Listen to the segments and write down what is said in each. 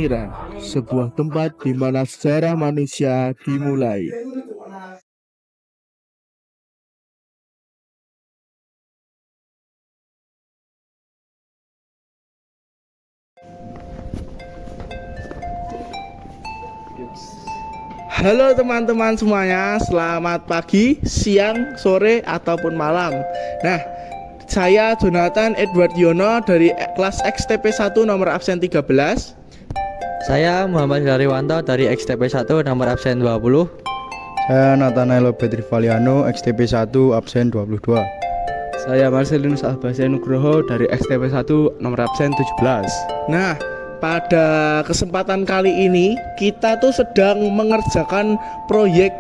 Sangiran, sebuah tempat di mana sejarah manusia dimulai. Halo teman-teman semuanya, selamat pagi, siang, sore, ataupun malam. Nah, saya Jonathan Edward Yono dari kelas XTP 1 nomor absen 13. Saya Muhammad Darwanto dari XTP 1 nomor absen 20. Saya Nathanael Petri Valiano, XTP 1 absen 22. Saya Marcelinus Albasya Nugroho dari XTP 1 nomor absen 17. Nah, pada kesempatan kali ini kita tuh sedang mengerjakan proyek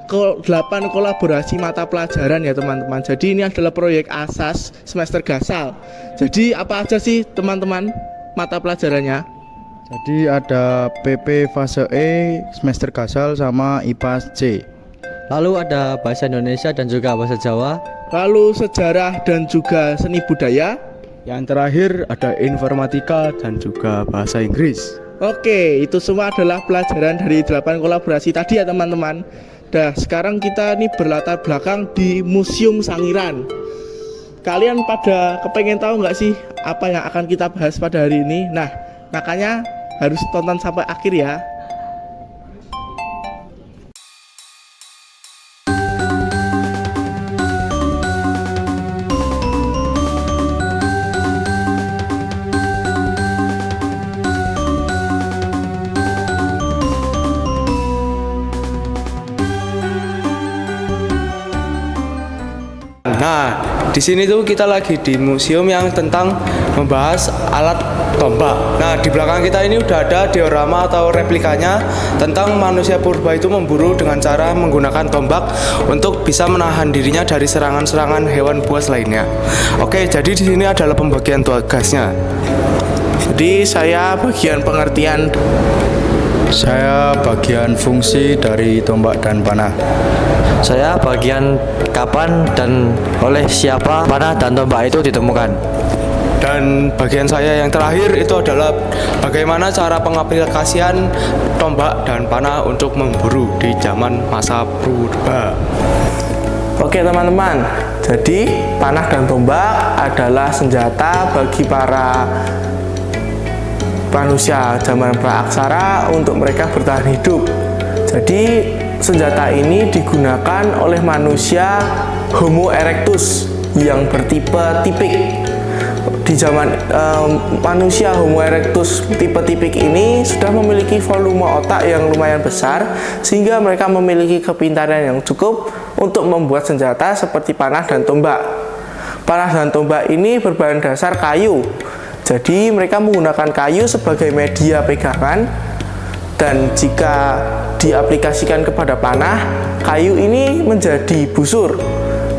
8 kolaborasi mata pelajaran ya teman-teman. Jadi ini adalah proyek asas semester gasal. Jadi apa aja sih teman-teman mata pelajarannya? Jadi ada PP fase E, semester gasal sama IPA C. Lalu ada bahasa Indonesia dan juga bahasa Jawa. Lalu sejarah dan juga seni budaya. Yang terakhir ada informatika dan juga bahasa Inggris. Oke, itu semua adalah pelajaran dari 8 kolaborasi tadi ya teman-teman. Nah, sekarang kita nih berlatar belakang di Museum Sangiran. Kalian pada kepengen tahu nggak sih apa yang akan kita bahas pada hari ini? Nah, makanya harus tonton sampai akhir ya. Nah, di sini tuh kita lagi di museum yang tentang membahas alat tombak. Nah, di belakang kita ini udah ada diorama atau replikanya tentang manusia purba itu memburu dengan cara menggunakan tombak untuk bisa menahan dirinya dari serangan-serangan hewan buas lainnya. Oke, jadi di sini adalah pembagian tugasnya. Jadi saya bagian pengertian. Saya bagian fungsi dari tombak dan panah. Saya bagian kapan dan oleh siapa panah dan tombak itu ditemukan. Dan bagian saya yang terakhir itu adalah bagaimana cara pengaplikasian tombak dan panah untuk memburu di zaman masa purba. Oke teman-teman, jadi panah dan tombak adalah senjata bagi para manusia zaman praaksara untuk mereka bertahan hidup. Jadi senjata ini digunakan oleh manusia Homo erectus yang bertipe tipik. Di zaman manusia Homo erectus tipe tipik ini sudah memiliki volume otak yang lumayan besar, sehingga mereka memiliki kepintaran yang cukup untuk membuat senjata seperti panah dan tombak. Panah dan tombak ini berbahan dasar kayu. Jadi mereka menggunakan kayu sebagai media pegangan, dan jika diaplikasikan kepada panah, kayu ini menjadi busur,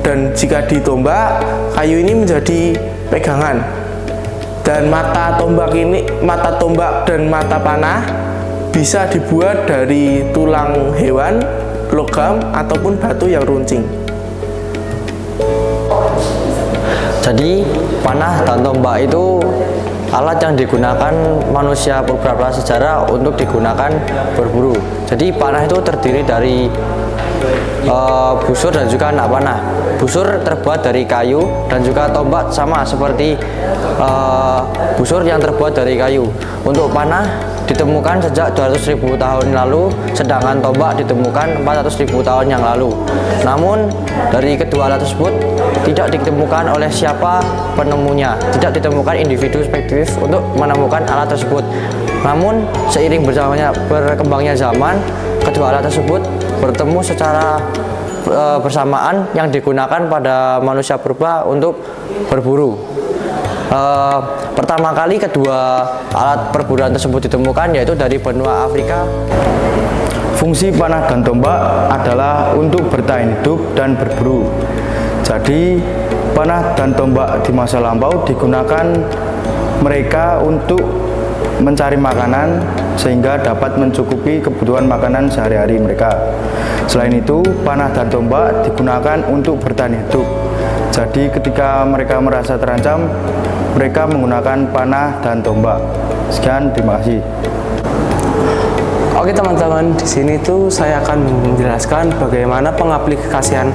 dan jika ditombak, kayu ini menjadi pegangan. Dan mata tombak dan mata panah bisa dibuat dari tulang hewan, logam, ataupun batu yang runcing. Jadi panah dan tombak itu alat yang digunakan manusia purba prasejarah untuk digunakan berburu. Jadi panah itu terdiri dari busur dan juga anak panah. Busur terbuat dari kayu dan juga tombak sama seperti busur yang terbuat dari kayu. Untuk panah ditemukan sejak 200.000 tahun lalu, sedangkan tombak ditemukan 400.000 tahun yang lalu. Namun dari kedua alat tersebut tidak ditemukan oleh siapa penemunya, tidak ditemukan individu spektif untuk menemukan alat tersebut. Namun seiring berkembangnya zaman, kedua alat tersebut bertemu secara bersamaan yang digunakan pada manusia purba untuk berburu. Pertama kali kedua alat perburuan tersebut ditemukan yaitu dari benua Afrika. Fungsi panah dan tombak adalah untuk bertahan hidup dan berburu. Jadi panah dan tombak di masa lampau digunakan mereka untuk mencari makanan sehingga dapat mencukupi kebutuhan makanan sehari-hari mereka. Selain itu, panah dan tombak digunakan untuk bertahan hidup. Jadi ketika mereka merasa terancam, mereka menggunakan panah dan tombak. Sekian, terima kasih. Oke teman-teman, di sini tuh saya akan menjelaskan bagaimana pengaplikasian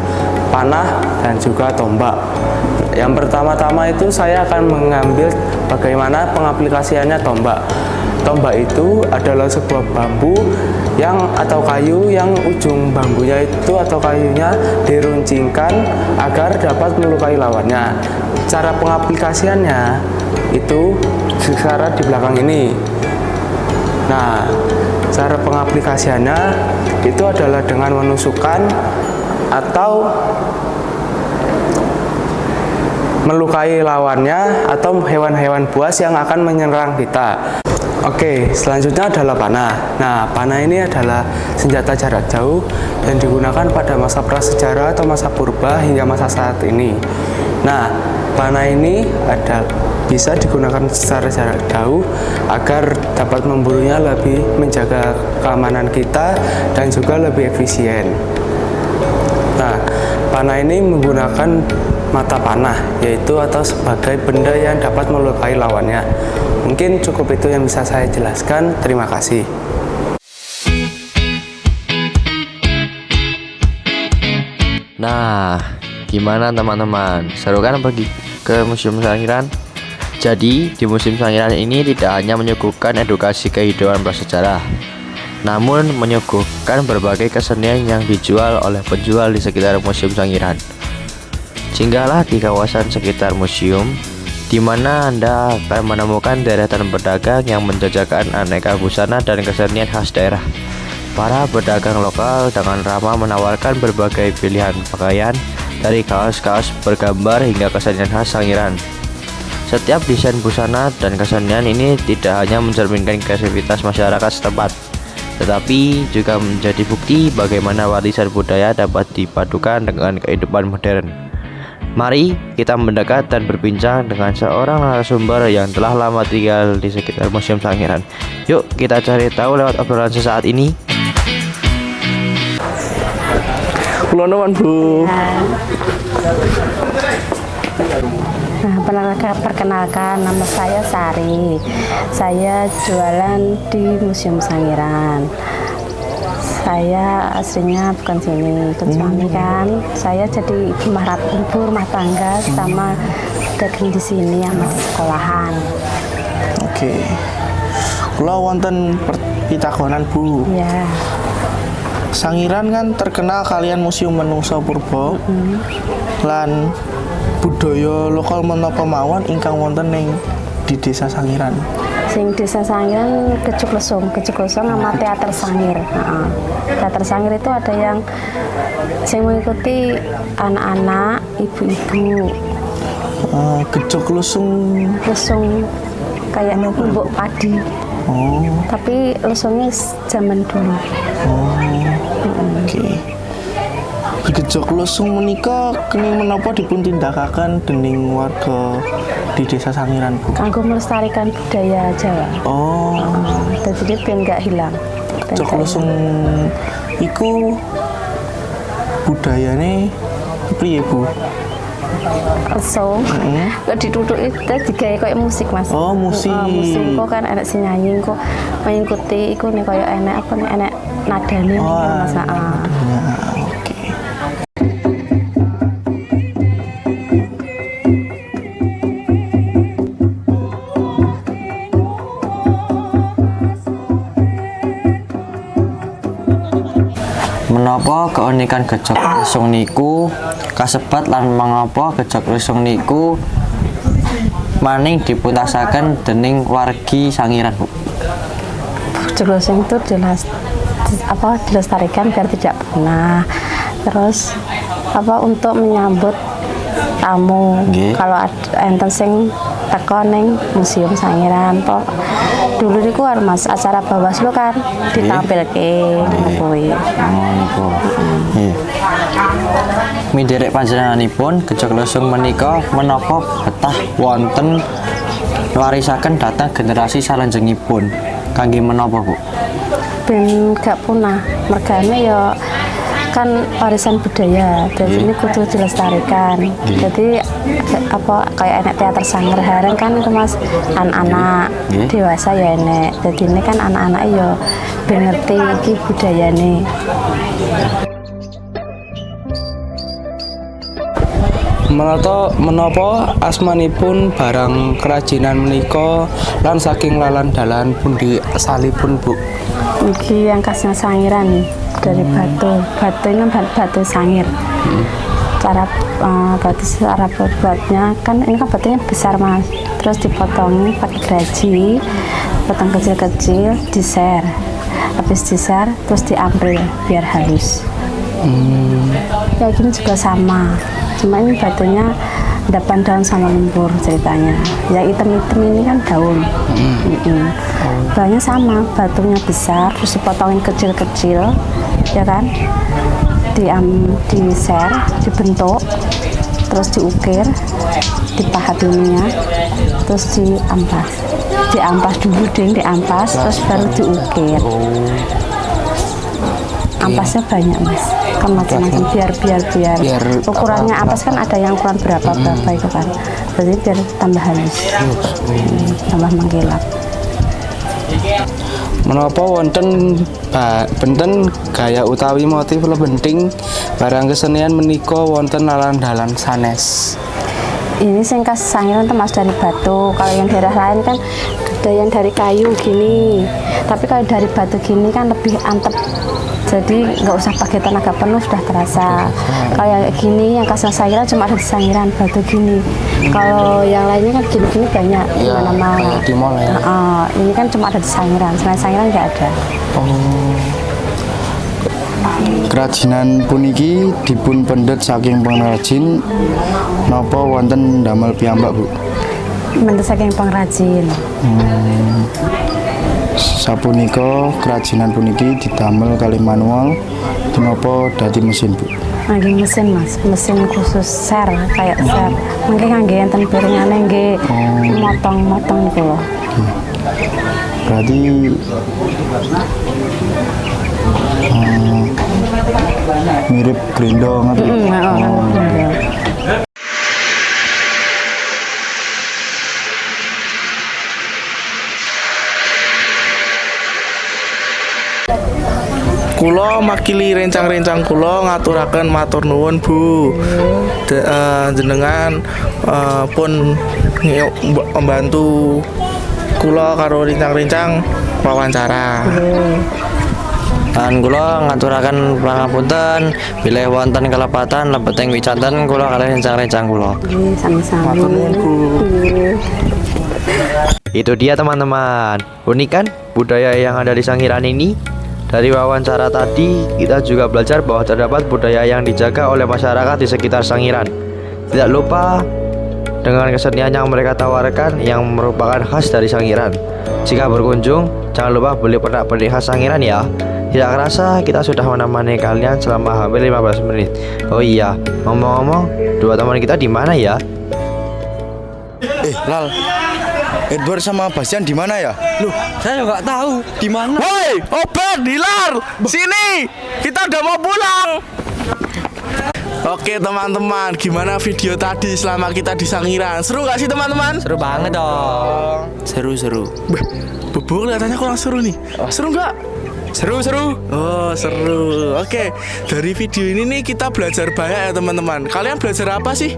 panah dan juga tombak. Yang pertama-tama itu saya akan mengambil bagaimana pengaplikasiannya tombak. Tombak itu adalah sebuah bambu atau kayu yang ujung bambunya itu atau kayunya diruncingkan agar dapat melukai lawannya. Cara pengaplikasiannya itu secara di belakang ini. Nah, cara pengaplikasiannya itu adalah dengan menusukkan atau melukai lawannya atau hewan-hewan buas yang akan menyerang kita. Oke, selanjutnya adalah panah. Nah, panah ini adalah senjata jarak jauh yang digunakan pada masa prasejarah atau masa purba hingga masa saat ini. Nah, panah ini bisa digunakan secara jarak jauh agar dapat memburunya lebih menjaga keamanan kita dan juga lebih efisien. Nah, panah ini menggunakan mata panah, yaitu atau sebagai benda yang dapat melukai lawannya. Mungkin cukup itu yang bisa saya jelaskan. Terima kasih. Nah, gimana teman-teman? Seru kan pergi ke Museum Sangiran? Jadi, di Museum Sangiran ini tidak hanya menyuguhkan edukasi kehidupan prasejarah, namun menyuguhkan berbagai kesenian yang dijual oleh penjual di sekitar Museum Sangiran. Singgahlah di kawasan sekitar museum, di mana Anda akan menemukan deretan pedagang yang menjajakan aneka busana dan kesenian khas daerah. Para pedagang lokal dengan ramah menawarkan berbagai pilihan pakaian, dari kaos-kaos bergambar hingga kesenian khas Sangiran. Setiap desain busana dan kesenian ini tidak hanya mencerminkan kreativitas masyarakat setempat, tetapi juga menjadi bukti bagaimana warisan budaya dapat dipadukan dengan kehidupan modern. Mari kita mendekat dan berbincang dengan seorang narasumber yang telah lama tinggal di sekitar Museum Sangiran. Yuk kita cari tahu lewat obrolan sesaat ini. Kula nuwun, Bu. Nah, perkenalkan, nama saya Sari. Saya jualan di Museum Sangiran. Saya aslinya bukan sini, ikut suami kan. Saya jadi ibu rumah tangga sama dagang di sini yang masih sekolahan. Oke. Kula wonten pitakonan, Bu. Ya. Sangiran kan terkenal kalian Museum Menungsa Purba. Lan budaya lokal menapa mawon ingkang wonten ning di Desa Sangiran. Sing Desa Sangiran Kecuk Lesung sama Teater Sangir. Teater Sangir itu ada yang mengikuti anak-anak, ibu-ibu. Kecuk Lesung Kayak bubuk padi. Oh. Tapi lesungnya zaman dulu. Oke. Gejok Lesung menika kenging menapa dipun tindakaken dening warga di Desa Sangiran, Bu? Kanggo melestarikan budaya Jawa. Oh. Jadi biar nggak hilang. Gejok Lesung iku budayane priye, Bu? Lesung. Kok ditutuk itu digawe kayak musik, Mas. Oh, musik. Musik kok kan enak sing nyanyi kok mengikuti iku nih kayak enak apa nih enak nadane nih, Mas. Oke. Menapa keunikan Gejok Lesung niku kasebat lan mengapa Gejok Lesung niku maning dipuntasaken dening wargi Sangiran, Bu? Gejok Lesung itu dilestarikan biar tidak punah. Terus untuk menyambut tamu. Kalau enten sing teko ning Museum Sangiran po. Dulu niku Mas acara Bawaslu kan ditampilke kuwi. Oh niku. Nggih. Miderek panjenenganipun Gejok Lesung menika menapa betah wonten warisaken dhateng generasi salajengipun. Kangge menapa, Bu? Ben gak punah. Mergane ya kan warisan budaya. Jadi ini kudu dilestarikan. Jadi kayak enek teater sangir hareng kan itu Mas, anak-anak dewasa ya enek. Jadi ini kan anak-anak ya ben ngerti iki budayane. Menapa asmanipun barang kerajinan menika lan saking lalan dalan pundi asalipun Bu? Iki yang khasnya sangiran dari batu. Batu ini batu sangir. Cara buatnya kan ini kan batunya besar Mas. Terus dipotong pakai geraji, potong kecil-kecil, diser. Habis diser terus diambil biar halus. Ya gini juga sama. Cuma ini batunya depan daun sama lumpur ceritanya. Yang hitam-hitam ini kan daun. Bahannya sama, batunya besar, terus dipotongin kecil-kecil, ya kan? Diser, dibentuk, terus diukir, dipahat ininya, terus diampas dulu diampas, terus baru diukir. Ampasnya banyak Mas, kan macam-macam biar ukurannya ampas kan ada yang ukuran berapa itu kan, jadi biar tambah halus, tambah mengkilap. Menapa wonten benten gaya utawi motif lebenting barang kesenian menika wonten lalan dalan sanes? Ini sing khas sangiran itu Mas dari batu. Kalau yang daerah lain kan ada yang dari kayu gini, tapi kalau dari batu gini kan lebih antep. Jadi nggak usah pakai tenaga penuh sudah terasa. Kalau yang gini yang khas sangiran cuma ada di sangiran batu gini. Kalau yang lainnya kan gini-gini banyak di mana-mana. Di mall ya. Ini kan cuma ada di sangiran. Selain sangiran nggak ada. Kerajinan puniki dipun pendet saking pengrajin napa wonten damel piyambak Bu? Menurut saking pengrajin. Sapunika kerajinan puniki didamel kalih manual napa dadi mesin Bu? Ngangge mesin Mas, mesin khusus ser kayak ser. Mungkin ngangge enten piringane nggih motong-motong niku lho. Berarti mirip grindong atau Kula makili rencang-rencang kula ngaturaken matur nuwun Bu. Jenengan pun membantu kula karo rencang-rencang wawancara. Dan kula ngaturaken pangapunten bilih wonten kelepatan lebeting wicanten kula kalih rencang-rencang kula. Nggih, sami-sami. Matur nuwun Bu. Itu dia teman-teman, unik kan budaya yang ada di Sangiran ini? Dari wawancara tadi, kita juga belajar bahwa terdapat budaya yang dijaga oleh masyarakat di sekitar Sangiran. Tidak lupa dengan kesenian yang mereka tawarkan yang merupakan khas dari Sangiran. Jika berkunjung, jangan lupa beli pernak-pernik khas Sangiran ya. Tidak kerasa kita sudah menemani kalian selama hampir 15 menit. Oh iya, ngomong-ngomong, dua teman kita di mana ya? Lal, Edward sama Bastian di mana ya? Loh, saya nggak tahu di mana. Woi, Obed, Dilar, sini. Kita udah mau pulang. Oke teman-teman, gimana video tadi selama kita di Sangiran? Seru gak sih teman-teman? Seru banget dong. Seru. Bubuk kelihatannya kurang seru nih. Seru nggak? Seru. Oh seru. Oke, dari video ini nih kita belajar banyak ya teman-teman. Kalian belajar apa sih?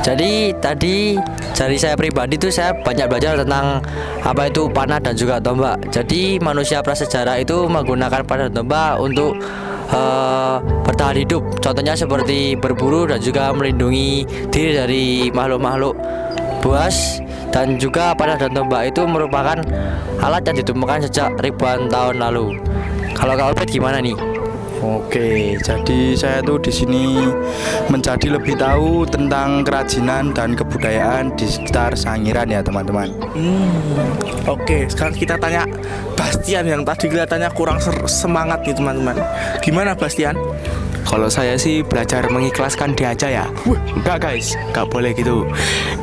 Jadi tadi dari saya pribadi tuh saya banyak belajar tentang apa itu panah dan juga tombak. Jadi manusia prasejarah itu menggunakan panah dan tombak untuk bertahan hidup. Contohnya seperti berburu dan juga melindungi diri dari makhluk-makhluk buas. Dan juga panah dan tombak itu merupakan alat yang ditemukan sejak ribuan tahun lalu. Kalau Kak Obed gimana nih? Oke, jadi saya tuh di sini mencari lebih tahu tentang kerajinan dan kebudayaan di sekitar Sangiran ya teman-teman. Oke, sekarang kita tanya Bastian yang tadi kelihatannya kurang semangat nih teman-teman. Gimana Bastian? Kalau saya sih belajar mengikhlaskan dia aja ya. Enggak guys, enggak boleh gitu.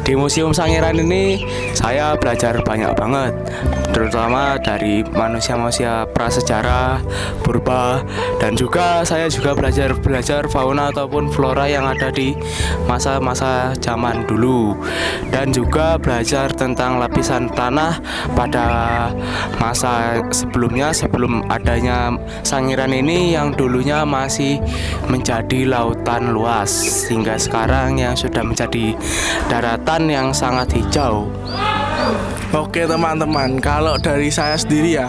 Di Museum Sangiran ini saya belajar banyak banget, terutama dari manusia-manusia prasejarah, purba, Dan juga saya juga belajar fauna ataupun flora yang ada di masa-masa zaman dulu. Dan juga belajar tentang lapisan tanah pada masa sebelumnya, sebelum adanya Sangiran ini yang dulunya masih menjadi lautan luas hingga sekarang yang sudah menjadi daratan yang sangat hijau. Oke teman-teman, kalau dari saya sendiri ya,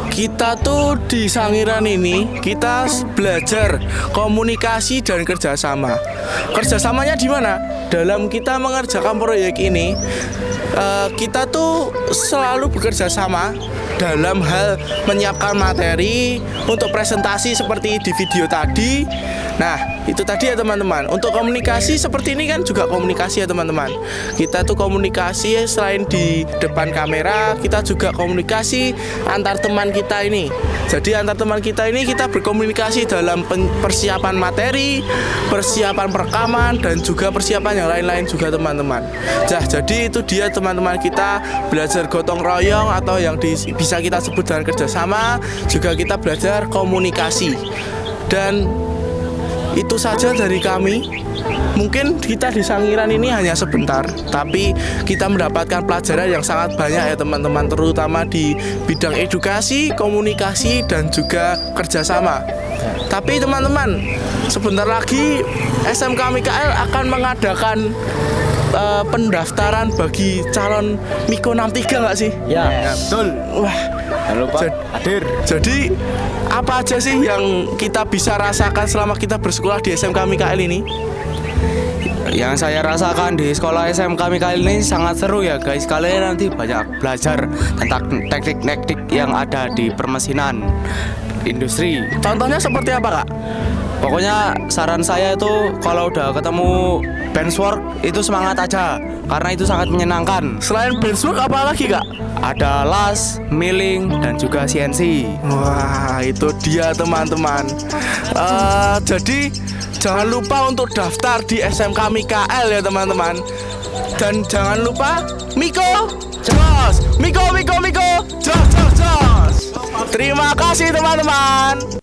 kita tuh di Sangiran ini kita belajar komunikasi dan kerjasama. Kerjasamanya di mana? Dalam kita mengerjakan proyek ini, kita tuh selalu bekerja sama dalam hal menyiapkan materi untuk presentasi seperti di video tadi. Nah, itu tadi ya teman-teman. Untuk komunikasi seperti ini kan juga komunikasi ya teman-teman. Kita tuh komunikasi selain di depan kamera, kita juga komunikasi antar teman kita ini. Jadi antar teman kita ini kita berkomunikasi dalam persiapan materi, persiapan perekaman, dan juga persiapan yang lain-lain juga teman-teman. Nah, jadi itu dia teman-teman, kita belajar gotong royong atau yang bisa kita sebut dengan kerjasama. Juga kita belajar komunikasi. Dan itu saja dari kami. Mungkin kita di Sangiran ini hanya sebentar, tapi kita mendapatkan pelajaran yang sangat banyak ya teman-teman, terutama di bidang edukasi, komunikasi, dan juga kerjasama. Tapi teman-teman, sebentar lagi SMK Mikael akan mengadakan pendaftaran bagi calon Miko 63 nggak sih? Ya, betul. Wah, Jangan lupa hadir. jadi apa aja sih yang kita bisa rasakan selama kita bersekolah di SMK Mikael ini? Yang saya rasakan di sekolah SMK Mikael ini sangat seru ya guys. Kalian nanti banyak belajar tentang teknik-teknik yang ada di permesinan industri. Contohnya seperti apa, Kak? Pokoknya saran saya itu kalau udah ketemu benchwork itu semangat aja, karena itu sangat menyenangkan. Selain benchwork apa lagi, Kak? Ada las, milling, dan juga CNC. Wah, itu dia teman-teman. Jadi jangan lupa untuk daftar di SMK Mikael ya teman-teman. Dan jangan lupa Miko jos, Miko jos. Terima kasih teman-teman.